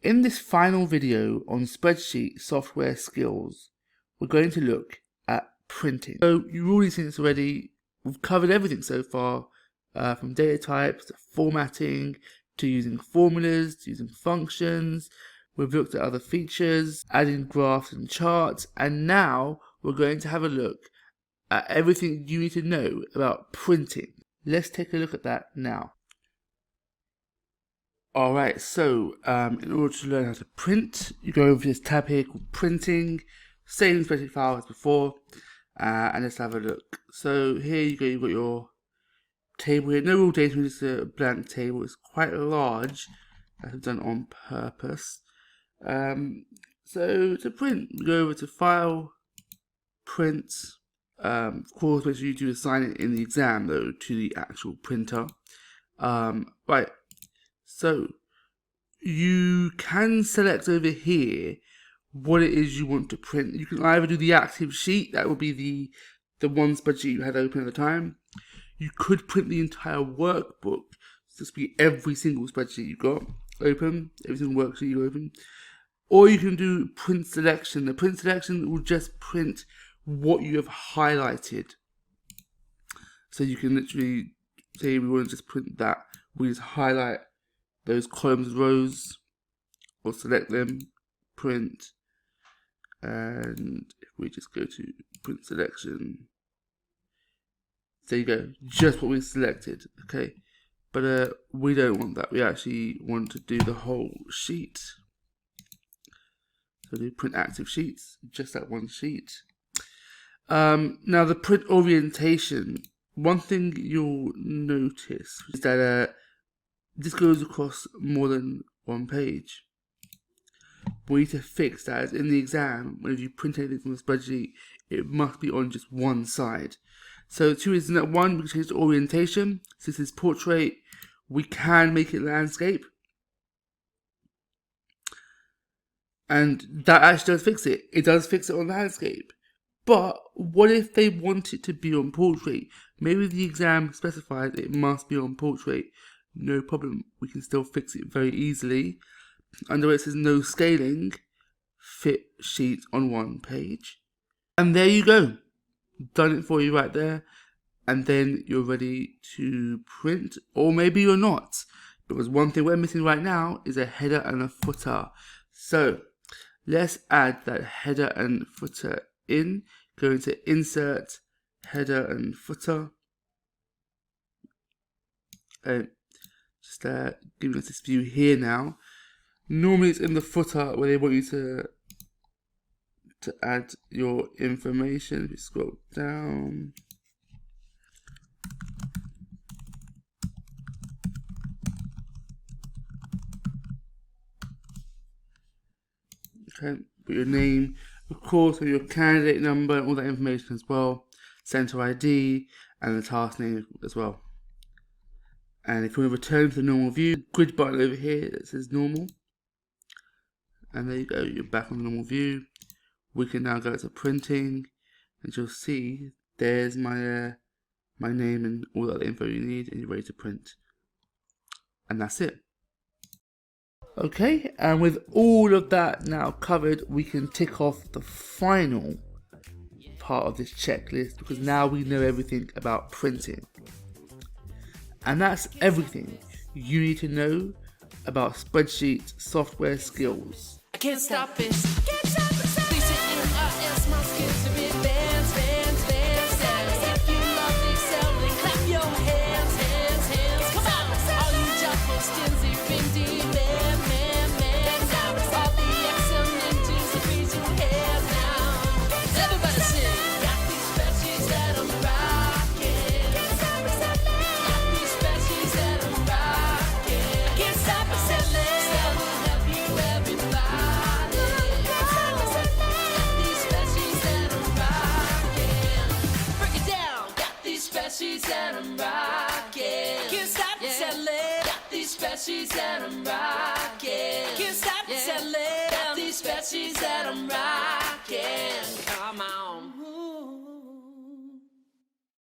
In this final video on spreadsheet software skills, we're going to look at printing. So you've already seen this already. We've covered everything so far, from data types to formatting, to using formulas, to using functions. We've looked at other features, adding graphs and charts, and now we're going to have a look at everything you need to know about printing. Let's take a look at that now. Alright, so in order to learn how to print, you go over this tab here called Printing, same spreadsheet file as before, and let's have a look. So here you go, you've got your table here, no real data, just a blank table. It's quite large, that's done on purpose. So to print, you go over to File, Print. Of course, make sure you do assign it in the exam though to the actual printer. Right. So you can select over here what it is you want to print. You can either do the active sheet, that would be the one spreadsheet you had open at the time. You could print the entire workbook, so this would be every single spreadsheet you got open, every single worksheet you open. Or you can do print selection. The print selection will just print what you have highlighted. So you can literally say we want to just print that. We just highlight those columns and rows, or select them, print, and if we just go to print selection, there you go, just what we selected, okay? But we don't want that, we actually want to do the whole sheet. So do print active sheets, just that one sheet. Now the print orientation, one thing you'll notice is that this goes across more than one page. We need to fix that, as in the exam, whenever you print anything from a spreadsheet, it must be on just one side. So two is that one, we can change the orientation. So this is portrait, we can make it landscape. And that actually does fix it. It does fix it on landscape. But what if they want it to be on portrait? Maybe the exam specifies it must be on portrait. No problem, we can still fix it very easily. Under it says no scaling, fit sheet on one page. And there you go. Done it for you right there. And then you're ready to print, or maybe you're not. Because one thing we're missing right now is a header and a footer. So let's add that header and footer in. Go into Insert, Header and Footer. Just giving us this view here now. Normally it's in the footer where they want you to add your information. If you scroll down. Okay, put your name, of course, with your candidate number and all that information as well. Center ID and the task name as well. And if you want to return to the normal view, grid button over here that says normal. And there you go, you're back on the normal view. We can now go to printing, and you'll see there's my my name and all the other info you need, and you're ready to print. And that's it. Okay, and with all of that now covered, we can tick off the final part of this checklist, because now we know everything about printing. And that's everything you need to know about spreadsheet software skills. I can't stop it. My skills are advanced. If you love Excel, then clap your hands. Come on, all you jumbo, stingy, findy, man. All the Excel ninjas, raise your hands now. Everybody sing. Got these spreadsheets that I'm rocking. Got these spreadsheets that I'm rocking. I can't stop it, Excel will help you, everybody. Got these spreadsheets that I'm rocking. Break it down. Got these spreadsheets that I'm rocking. Can't stop selling. Got these spreadsheets that I'm rocking. Can't stop selling. Got these spreadsheets that I'm rocking.